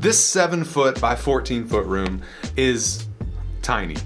This 7-foot by 14-foot room is tiny,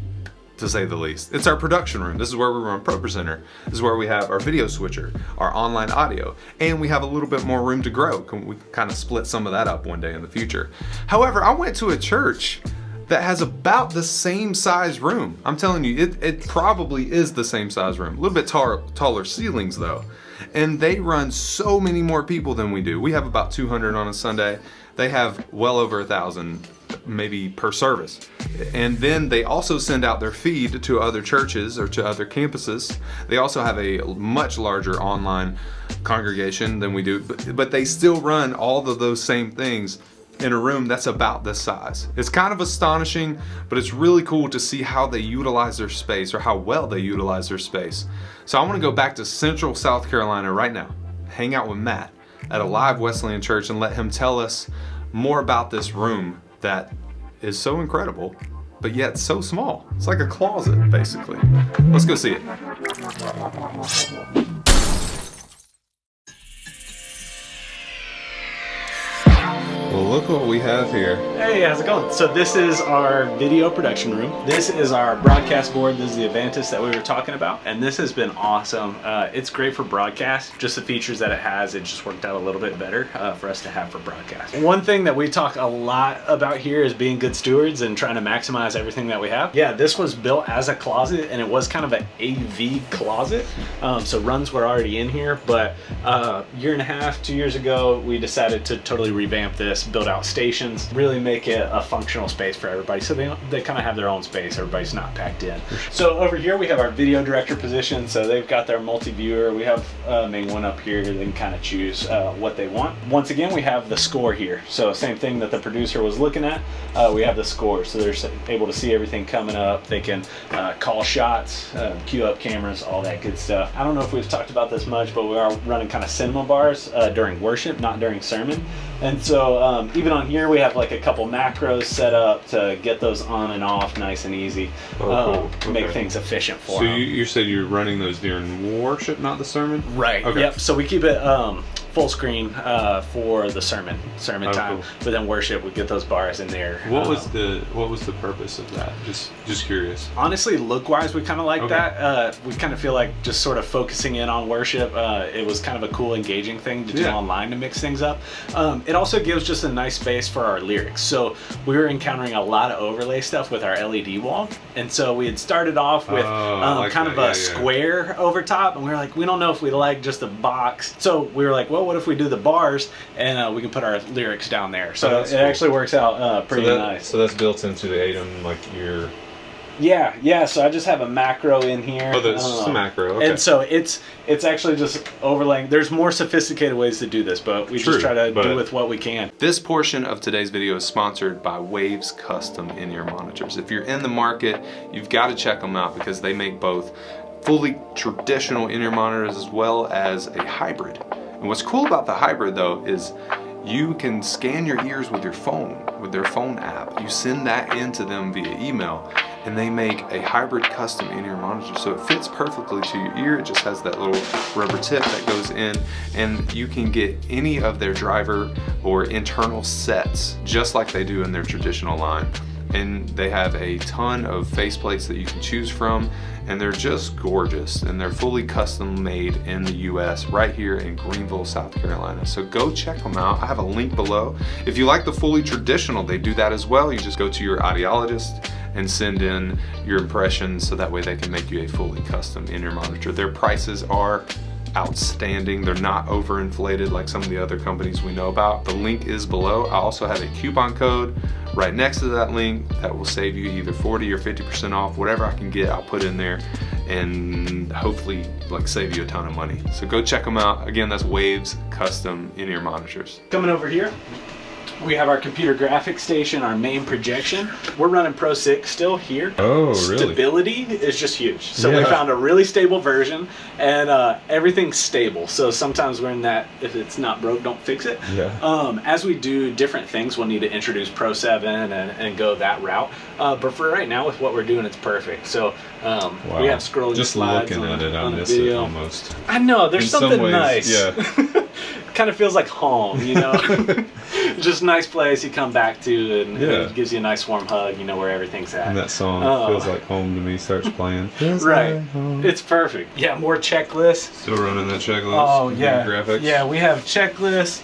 to say the least. It's our production room. This is where we run Pro Presenter. This is where we have our video switcher, our online audio, and we have a little bit more room to grow. We kind of split some of that up one day in the future. However, I went to a church that has about the same size room. I'm telling you, it probably is the same size room. A little bit taller ceilings though. And they run so many more people than we do. We have about 200 on a Sunday. They have well over 1,000 maybe per service. And then they also send out their feed to other churches or to other campuses. They also have a much larger online congregation than we do, but they still run all of those same things in a room that's about this size. It's kind of astonishing, but it's really cool to see how they utilize their space, or how well they utilize their space. So I want to go back to Central South Carolina right now, hang out with Matt at Alive Wesleyan Church and let him tell us more about this room that is so incredible, but yet so small. It's like a closet, basically. Let's go see it. Well, look what we have here. Hey, how's it going? So this is our video production room. This is our broadcast board. This is the Avantis that we were talking about, and this has been awesome. It's great for broadcast. Just the features that it has, it just worked out a little bit better for us to have for broadcast. One thing that we talk a lot about here is being good stewards and trying to maximize everything that we have. Yeah, this was built as a closet, and it was kind of an AV closet. So runs were already in here, but a year and a half, 2 years ago, we decided to totally revamp this, build out stations, really make it a functional space for everybody, so they kind of have their own space. Everybody's not packed in. So over here we have our video director position, so they've got their multi-viewer. We have main one up here. They can kind of choose what they want. Once again, we have the score here, so same thing that the producer was looking at. We have the score, so they're able to see everything coming up. They can call shots, queue up cameras, all that good stuff. I don't know if we've talked about this much, but we are running kind of cinema bars during worship, not during sermon. And so even on here, we have like a couple macros set up to get those on and off nice and easy, cool. make things efficient for so them. You said you're running those during worship, not the sermon? Right. Okay. Yep. So we keep it full screen for the sermon time, cool. But then worship, we get those bars in there. What was the purpose of that? Just curious. Honestly, look wise, we kind of like that. We kind of feel like just sort of focusing in on worship. It was kind of a cool, engaging thing to do online to mix things up. It also gives just a nice space for our lyrics. So we were encountering a lot of overlay stuff with our LED wall, and so we had started off with kind of a square over top, and we were like, we don't know if we like just a box. So we were like, well, what if we do the bars and we can put our lyrics down there? So it actually works out pretty nice. So that's built into the ATEM, like your... Yeah, so I just have a macro in here. Oh, that's just a macro, okay. And so it's actually just overlaying. There's more sophisticated ways to do this, but we just try to do with what we can. This portion of today's video is sponsored by Waves Custom in-ear monitors. If you're in the market, you've got to check them out because they make both fully traditional in-ear monitors as well as a hybrid. And what's cool about the hybrid though is you can scan your ears with your phone, with their phone app. You send that into them via email, and they make a hybrid custom in-ear monitor. So it fits perfectly to your ear. It just has that little rubber tip that goes in, and you can get any of their driver or internal sets just like they do in their traditional line. And they have a ton of faceplates that you can choose from, and they're just gorgeous, and they're fully custom made in the US right here in Greenville, South Carolina. So go check them out. I have a link below. If you like the fully traditional, they do that as well. You just go to your audiologist and send in your impressions, so that way they can make you a fully custom in-ear monitor. Their prices are outstanding. They're not overinflated like some of the other companies we know about. The link is below. I also have a coupon code right next to that link that will save you either 40 or 50% off. Whatever I can get, I'll put in there and hopefully like save you a ton of money. So go check them out. Again, that's Waves Custom in-ear monitors. Coming over here, we have our computer graphics station, our main projection. We're running Pro 6 still here. Oh, really? Stability is just huge. So we found a really stable version, and everything's stable. So sometimes we're in that, if it's not broke, don't fix it. As we do different things, we'll need to introduce Pro 7 and go that route. But for right now, with what we're doing, it's perfect. So we have scrolling just slides looking on, at it, I on miss the video. it almost. I know, there's in something some ways, nice. Yeah. Kind of feels like home, you know? Just a nice place you come back to, and it gives you a nice warm hug. You know where everything's at. And that song, Feels Like Home to Me, starts playing. Right. It's perfect. Yeah, more checklists. Still running that checklist? Oh, yeah. Graphics? Yeah, we have checklists.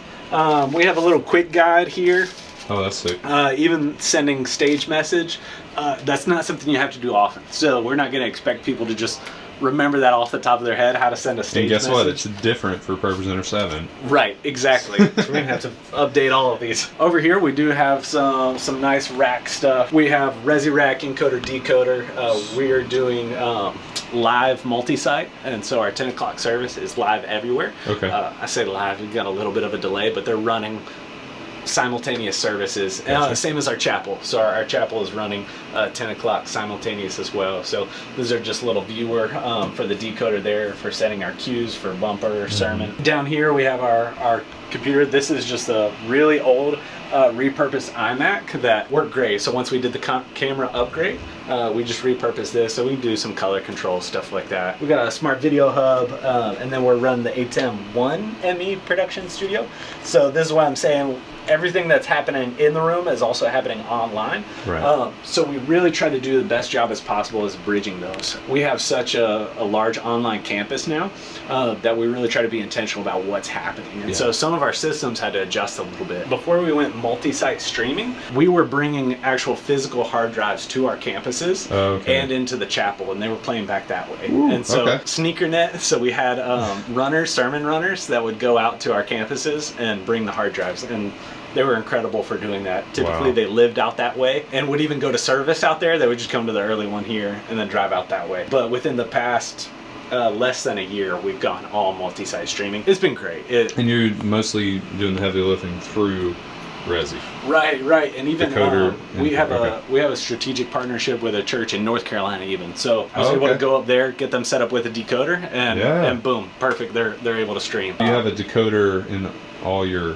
We have a little quick guide here. Oh, that's sick. Even sending stage message, that's not something you have to do often. So we're not going to expect people to just remember that off the top of their head, how to send a stage message. And guess what? It's different for ProPresenter 7. Right, exactly. So we're going to have to update all of these. Over here, we do have some nice rack stuff. We have Resi Rack encoder decoder. We are doing live multi-site, and so our 10 o'clock service is live everywhere. Okay. I say live, we've got a little bit of a delay, but they're running simultaneous services. Gotcha. Same as our chapel. So our chapel is running 10 o'clock simultaneous as well. So these are just a little viewer for the decoder there for setting our cues for bumper, sermon. Down here we have our computer. This is just a really old repurposed iMac that worked great. So once we did the camera upgrade, we just repurposed this so we can do some color control, stuff like that. We got a smart video hub, and then we're running the ATEM1 ME production studio. So this is why I'm saying everything that's happening in the room is also happening online. Right. So we really try to do the best job as possible as bridging those. We have such a large online campus now that we really try to be intentional about what's happening. And so some of our systems had to adjust a little bit. Before we went multi-site streaming, we were bringing actual physical hard drives to our campuses and into the chapel, and they were playing back that way. Ooh, and so SneakerNet, so we had sermon runners that would go out to our campuses and bring the hard drives, and they were incredible for doing that. Typically they lived out that way and would even go to service out there. They would just come to the early one here and then drive out that way. But within the past less than a year, we've gone all multi-site streaming. It's been great. And you're mostly doing the heavy lifting through Resi. Right. And even we have okay. a strategic partnership with a church in North Carolina even. So I was able to go up there, get them set up with a decoder, and boom, perfect. They're able to stream. You have a decoder in all your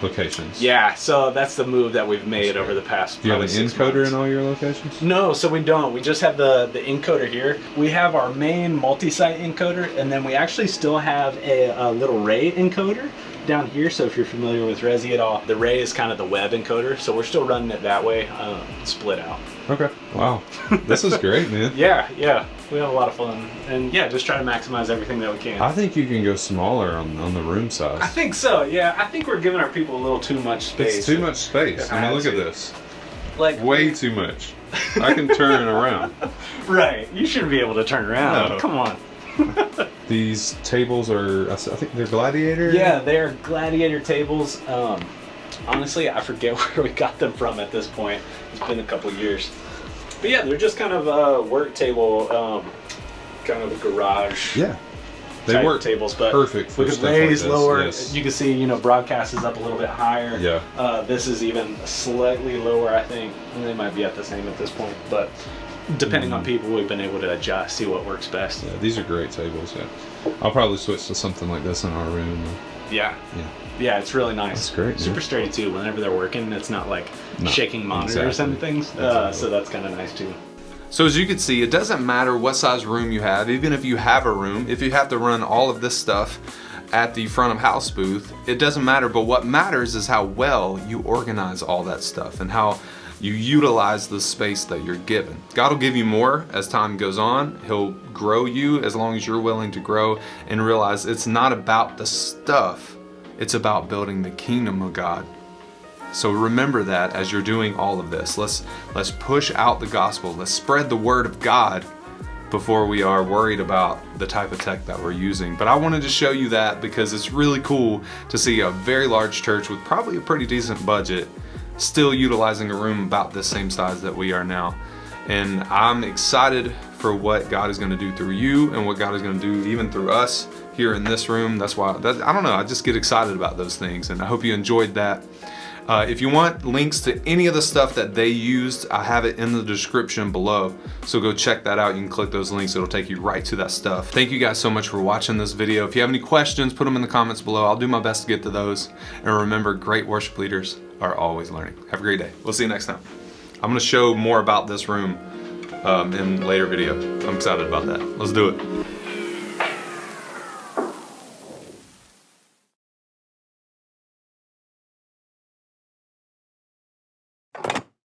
locations. Yeah, so that's the move that we've made over the past. Do you have an encoder in all your locations? No, so we don't. We just have the encoder here. We have our main multi-site encoder, and then we actually still have a little Ray encoder down here. So if you're familiar with Resi at all, the Ray is kind of the web encoder. So we're still running it that way, split out. Okay. Wow. This is great, man. Yeah. We have a lot of fun, and just try to maximize everything that we can. I think you can go smaller on the room size. I think so. Yeah, I think we're giving our people a little too much space. It's too much space. I mean, look at this. Like way too much. I can turn around. Right. You shouldn't be able to turn around. No. Come on. These tables are, I think they're Gladiator? Yeah, they're Gladiator tables. Honestly, I forget where we got them from at this point. It's been a couple years. But yeah, they're just kind of a work table, kind of a garage. Yeah. They work tables, but perfect for we could stuff raise like this. lower. Yes. You can see, broadcast is up a little bit higher. Yeah. This is even slightly lower, I think. They might be at the same at this point, but depending on people, we've been able to adjust, see what works best. Yeah, these are great tables. Yeah. I'll probably switch to something like this in our room. Yeah, it's really nice. That's great. Super sturdy too. Whenever they're working, it's not like shaking monitors and things. So that's kind of nice too. So as you can see, it doesn't matter what size room you have, even if you have a room, if you have to run all of this stuff at the front of house booth, it doesn't matter. But what matters is how well you organize all that stuff and how you utilize the space that you're given. God will give you more as time goes on. He'll grow you as long as you're willing to grow and realize it's not about the stuff, it's about building the kingdom of God. So remember that as you're doing all of this. Let's push out the gospel. Let's spread the word of God before we are worried about the type of tech that we're using. But I wanted to show you that because it's really cool to see a very large church with probably a pretty decent budget still utilizing a room about this same size that we are now. And I'm excited for what God is going to do through you and what God is going to do even through us here in this room. That's why, I don't know, I just get excited about those things, and I hope you enjoyed that. If you want links to any of the stuff that they used, I have it in the description below. So go check that out. You can click those links. It'll take you right to that stuff. Thank you guys so much for watching this video. If you have any questions, put them in the comments below. I'll do my best to get to those. And remember, great worship leaders are always learning. Have a great day. We'll see you next time. I'm gonna show more about this room in later video. I'm excited about that. Let's do it.